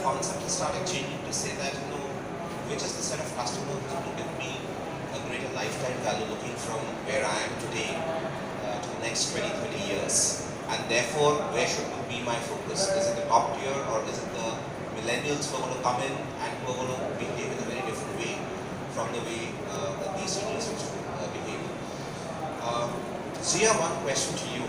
concept has started changing to say that, which is the set of customers who will give me a greater lifetime value looking from where I am today to the next 20, 30 years. And therefore, where should be my focus? Is it the top tier, or is it the millennials who are going to come in and who are going to behave in a very different way from the way these seniors used to behave? Zia, one question to you.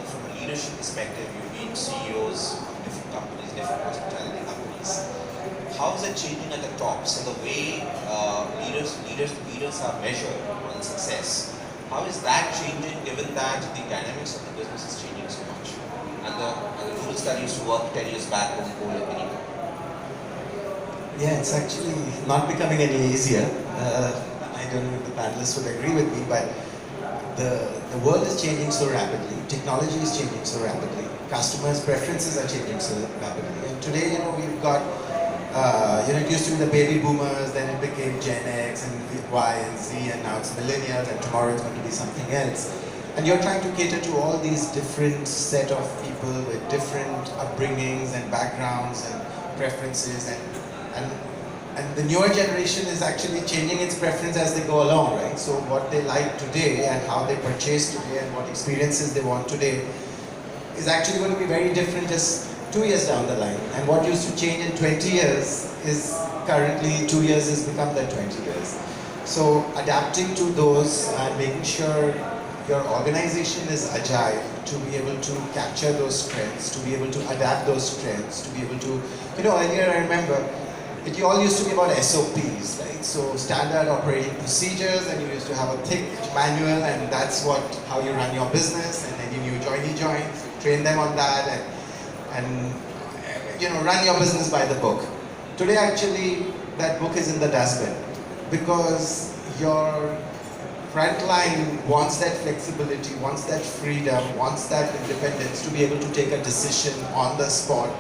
From a leadership perspective, you've been CEOs of different companies, different hospitality companies. How is it changing at the top? So the way leaders are measured on success, how is that changing given that the dynamics of the business is changing so much? And the rules that used to work 10 years back won't hold anymore. Yeah, it's actually not becoming any easier. I don't know if the panelists would agree with me, but the world is changing so rapidly, technology is changing so rapidly, customers' preferences are changing so rapidly. And today, we've got, it used to be the baby boomers, then it became Gen X and Y and Z, and now it's millennials, and tomorrow it's going to be something else. And you're trying to cater to all these different set of people with different upbringings and backgrounds and preferences, and the newer generation is actually changing its preference as they go along, right? So what they like today and how they purchase today and what experiences they want today is actually going to be very different just 2 years down the line. And what used to change in 20 years is currently 2 years has become that 20 years. So adapting to those and making sure your organization is agile to be able to capture those trends, to be able to adapt those trends, to be able to, earlier I remember, it all used to be about SOPs, right? So standard operating procedures, and you used to have a thick manual, and that's how you run your business, and then you knew join, train them on that, and run your business by the book. Today actually, that book is in the dustbin, because your frontline wants that flexibility, wants that freedom, wants that independence to be able to take a decision on the spot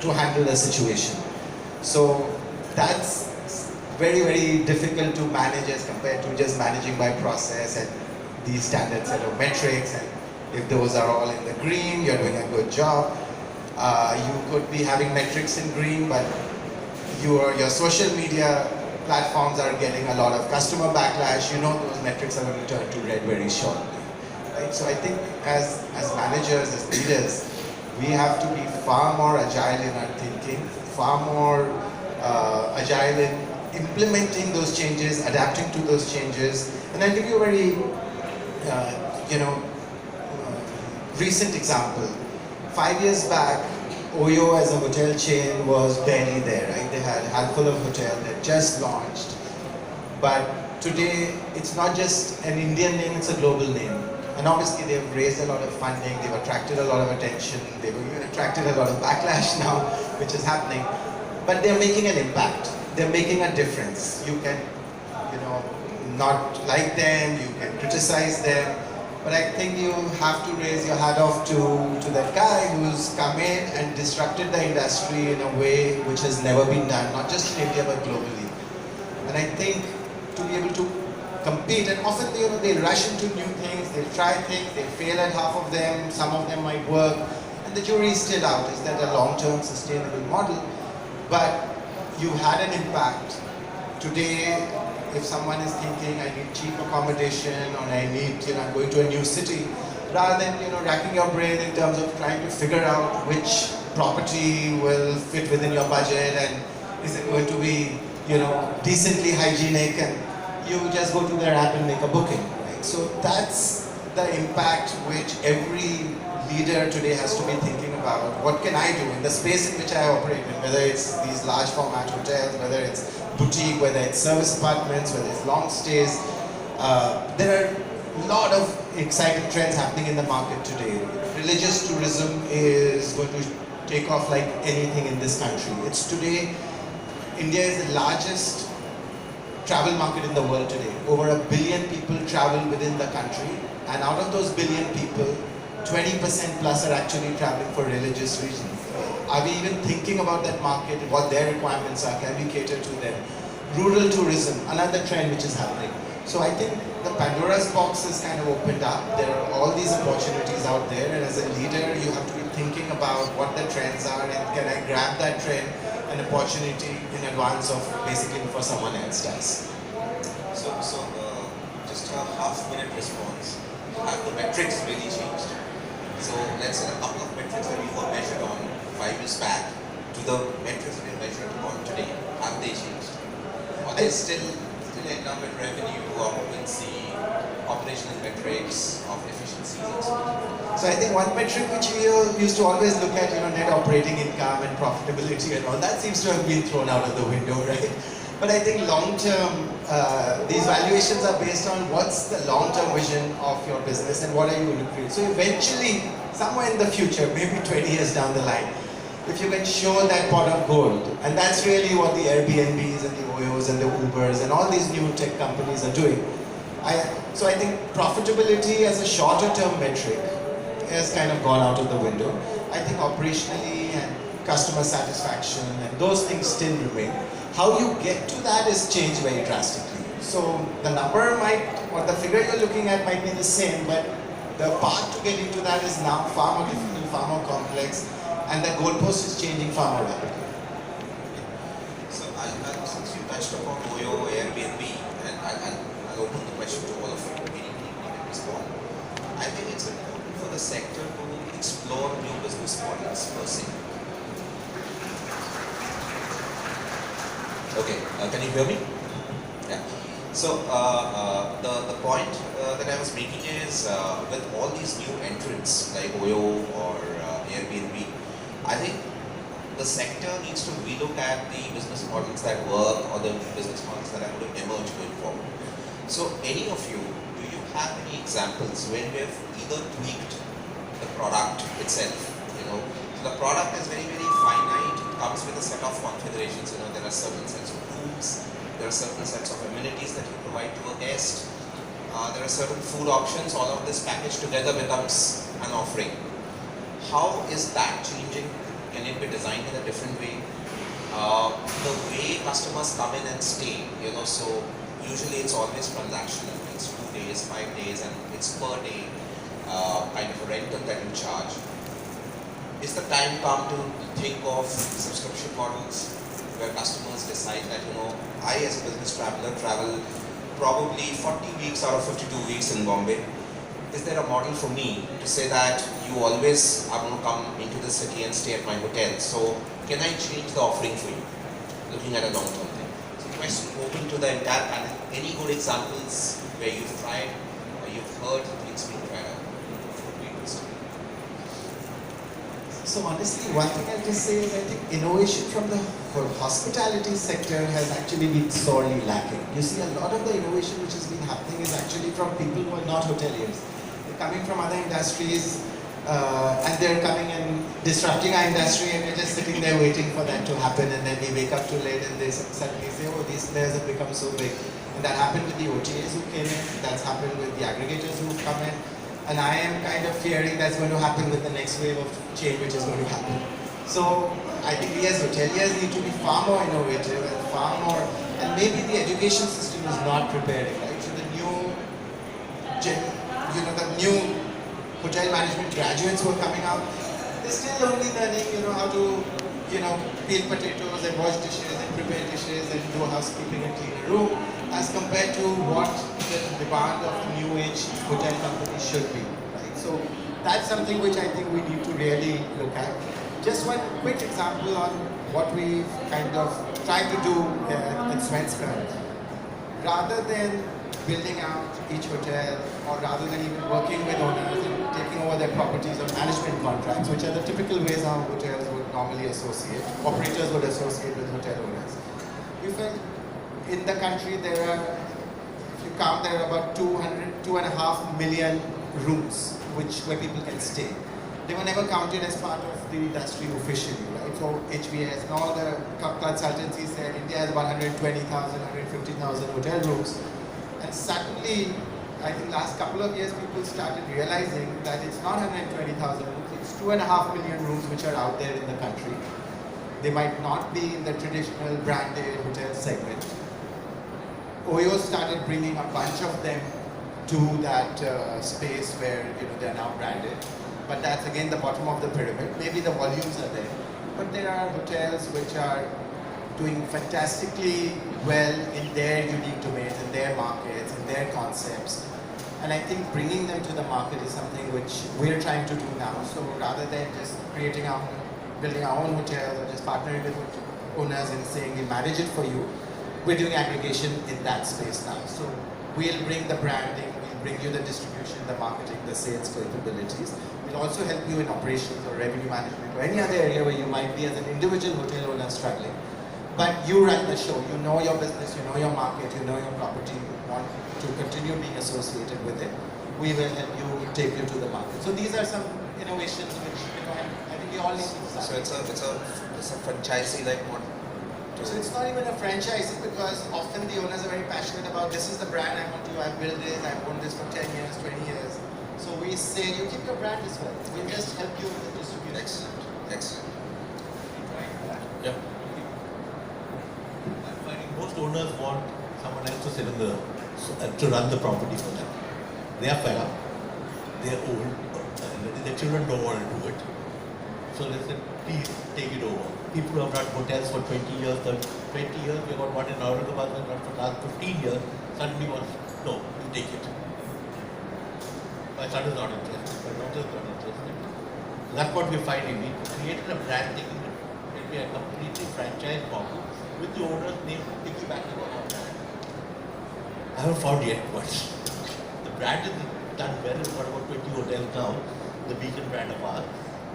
to handle a situation. So that's very, very difficult to manage as compared to just managing by process and these standard set of metrics, and if those are all in the green, you're doing a good job. You could be having metrics in green, but your social media platforms are getting a lot of customer backlash. Those metrics are going to turn to red very shortly, right? So I think as managers, as leaders, we have to be far more agile in our thinking, far more agile in implementing those changes, adapting to those changes. And I'll give you a very, recent example. 5 years back, Oyo as a hotel chain was barely there, right? They had a handful of hotels that just launched. But today, it's not just an Indian name, it's a global name. And obviously they've raised a lot of funding, they've attracted a lot of attention, they've even attracted a lot of backlash now, which is happening. But they're making an impact, they're making a difference. You can, not like them, you can criticize them, but I think you have to raise your hat off to that guy who's come in and disrupted the industry in a way which has never been done, not just in India but globally. And I think to be able to compete, and often they rush into new things, they try things, they fail at half of them, some of them might work, and the jury is still out. Is that a long-term sustainable model? But you had an impact. Today, if someone is thinking, I need cheap accommodation, or I need, I'm going to a new city, rather than, racking your brain in terms of trying to figure out which property will fit within your budget, and is it going to be, decently hygienic, and you just go to their app and make a booking, right? So that's the impact which every leader today has to be thinking about. What can I do in the space in which I operate in, whether it's these large format hotels, whether it's boutique, whether it's service apartments, whether it's long stays. There are a lot of exciting trends happening in the market today. Religious tourism is going to take off like anything in this country. It's today, India is the largest travel market in the world today. Over 1 billion people travel within the country, and out of those billion people, 20% plus are actually traveling for religious reasons. Are we even thinking about that market, what their requirements are? Can we cater to them? Rural tourism, another trend which is happening. So I think the Pandora's box is kind of opened up. There are all these opportunities out there, and as a leader, you have to be thinking about what the trends are and can I grab that trend and opportunity in advance of basically before someone else does. Just a half-minute response. Have the metrics really changed? So let's say a couple of metrics that we were measured on 5 years back to the metrics we are measured on today. Have they changed? Or they still end up in revenue, occupancy, operational metrics of efficiencies and so on? So I think one metric which we used to always look at, net operating income and profitability and all, that seems to have been thrown out of the window, right? But I think long term, these valuations are based on what's the long term vision of your business and what are you going to create. So eventually, somewhere in the future, maybe 20 years down the line, if you can show that pot of gold, and that's really what the Airbnbs and the Oyos and the Ubers and all these new tech companies are doing. So I think profitability as a shorter term metric has kind of gone out of the window. I think operationally and customer satisfaction and those things still remain. How you get to that is changed very drastically. So the number or the figure you're looking at might be the same, but the path to getting to that is now far more difficult, far more complex, and the goalpost is changing far more rapidly. So since you touched upon Oyo, Airbnb, and I'll open the question to all of you, any can respond. I think it's important for the sector to explore new business models per se. Okay, can you hear me? Yeah. So the point that I was making is with all these new entrants like Oyo or Airbnb, I think the sector needs to relook at the business models that work or the business models that are going to emerge going forward. So any of you, do you have any examples when we have either tweaked the product itself? So the product is very, very finite. It comes with a set of configurations. There are certain sets of rooms, there are certain sets of amenities that you provide to a guest. There are certain food options. All of this packaged together becomes an offering. How is that changing? Can it be designed in a different way? The way customers come in and stay, so usually it's always transactional. It's 2 days, 5 days, and it's per day kind of a rental that you charge. Is the time come to think of subscription models where customers decide that, I as a business traveler travel probably 40 weeks out of 52 weeks in Bombay. Is there a model for me to say that you always are going to come into the city and stay at my hotel? So can I change the offering for you? Looking at a long-term thing. So question open to the entire panel. Any good examples where you've tried or you've heard things being tried out? So honestly, one thing I'll just say is I think innovation from the hospitality sector has actually been sorely lacking. You see, a lot of the innovation which has been happening is actually from people who are not hoteliers. They're coming from other industries and they're coming and disrupting our industry, and we're just sitting there waiting for that to happen, and then we wake up too late and they suddenly say, oh, these players have become so big. And that happened with the OTAs who came in, that's happened with the aggregators who've come in. And I am kind of fearing that's going to happen with the next wave of change which is going to happen. So I think we as hoteliers need to be far more innovative and far more, and maybe the education system is not preparing, right? So the new hotel management graduates who are coming out, they're still only learning, how to, peel potatoes and wash dishes and prepare dishes and do housekeeping and clean a room, as compared to what the demand of the new age hotel companies should be, right? So that's something which I think we need to really look at. Just one quick example on what we've kind of tried to do at Svenska. Rather than building out each hotel, or rather than even working with owners and taking over their properties or management contracts, which are the typical ways how hotels would normally associate, operators would associate with hotel owners. We felt in the country there are, if you count, there are about 2.5 million rooms where people can stay. They were never counted as part of the industry officially, right? So HVS and all the consultancies said India has about 120,000, 150,000 hotel rooms. And suddenly, I think last couple of years, people started realizing that it's not 120,000 rooms, it's 2.5 million rooms which are out there in the country. They might not be in the traditional branded hotel segment. Oyo started bringing a bunch of them to that space where they are now branded. but that's again the bottom of the pyramid. Maybe the volumes are there, but there are hotels which are doing fantastically well in their unique domains, in their markets, in their concepts. And I think bringing them to the market is something which we're trying to do now. So rather than just building our own hotels or just partnering with owners and saying we manage it for you, we're doing aggregation in that space now. So we'll bring the branding, we'll bring you the distribution, the marketing, the sales capabilities. We'll also help you in operations or revenue management or any other area where you might be as an individual hotel owner struggling. But you run the show, you know your business, you know your market, you know your property, you want to continue being associated with it. We will help you take you to the market. So these are some innovations which I think we all need to start. So it's a franchisee-like model. So it's not even a franchising because often the owners are very passionate about this is the brand I want to, I've built this, I've owned this for 10 years, 20 years. So we say you keep your brand as well. We'll just help you with the distribution. Excellent. Yeah. I'm finding most owners want someone else to sit in to run the property for them. They are fed up. They are old. Their children don't want to do it. So they said, please take it over. People who have run hotels for 20 years, 20 years, we got one in Aurangabad that run for the last 15 years, suddenly wants, no, you take it. My son is not interested, my daughter is not interested. That's what we're finding. We created a brand thinking that it will be a completely franchise model with the owner's name piggybacking on our brand. I haven't found yet much. The brand is done well. We've got about 20 hotels now, the Beacon brand of ours,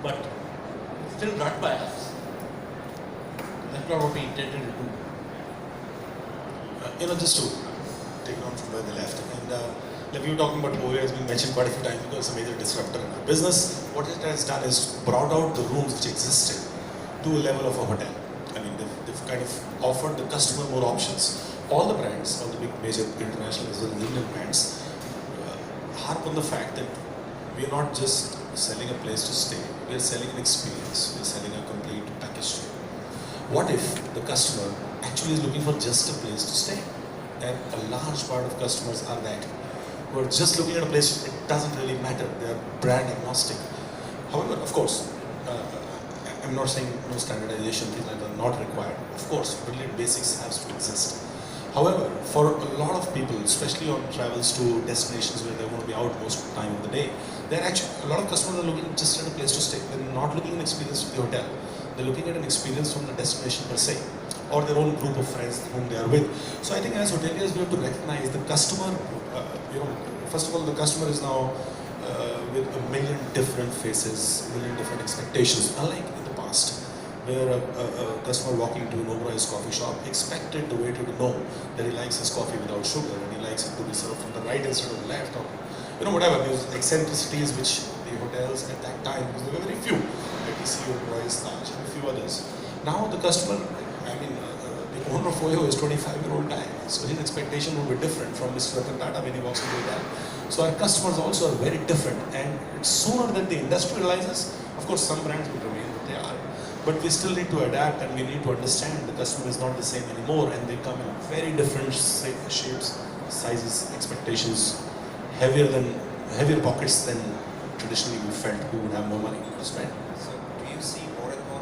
but it's still run by us. That's not what we intended to do. Just to take on from where they left, and like we were talking about OYO has been mentioned quite a few times because it's a major disruptor in our business. What it has done is brought out the rooms which existed to a level of a hotel. I mean, they've kind of offered the customer more options. All the brands, all the big major international as well as Indian brands, harp on the fact that we are not just selling a place to stay, we are selling an experience, we are selling a complete package to you. What if the customer actually is looking for just a place to stay? And a large part of customers are that, who are just looking at a place, it doesn't really matter, they are brand agnostic. However, of course, I'm not saying no standardization, things like that are not required. Of course, brilliant basics has to exist. However, for a lot of people, especially on travels to destinations where they're going to be out most of the time of the day, they're actually, a lot of customers are looking just at a place to stay. They're not looking at an experience of the hotel. They're looking at an experience from the destination per se, or their own group of friends whom they are with. So I think as hoteliers, we have to recognize the customer, first of all, the customer is now with a million different faces, a million different expectations, unlike in the past, where a customer walking into an overpriced coffee shop expected the waiter to know that he likes his coffee without sugar and he likes it to be served from the right instead of the left, or whatever, those eccentricities which the hotels at that time, because there were very few, ATC, Oberoi, Taj, and a few others. Now the customer, the owner of OYO is a 25-year-old guy, so his expectation will be different from Mr. Ratan Tata when he walks into a hotel. So our customers also are very different, and sooner than the industry realizes, of course some brands will remain what they are, but we still need to adapt and we need to understand the customer is not the same anymore, and they come in very different shapes, sizes, expectations, heavier pockets than traditionally we felt we would have more money to spend.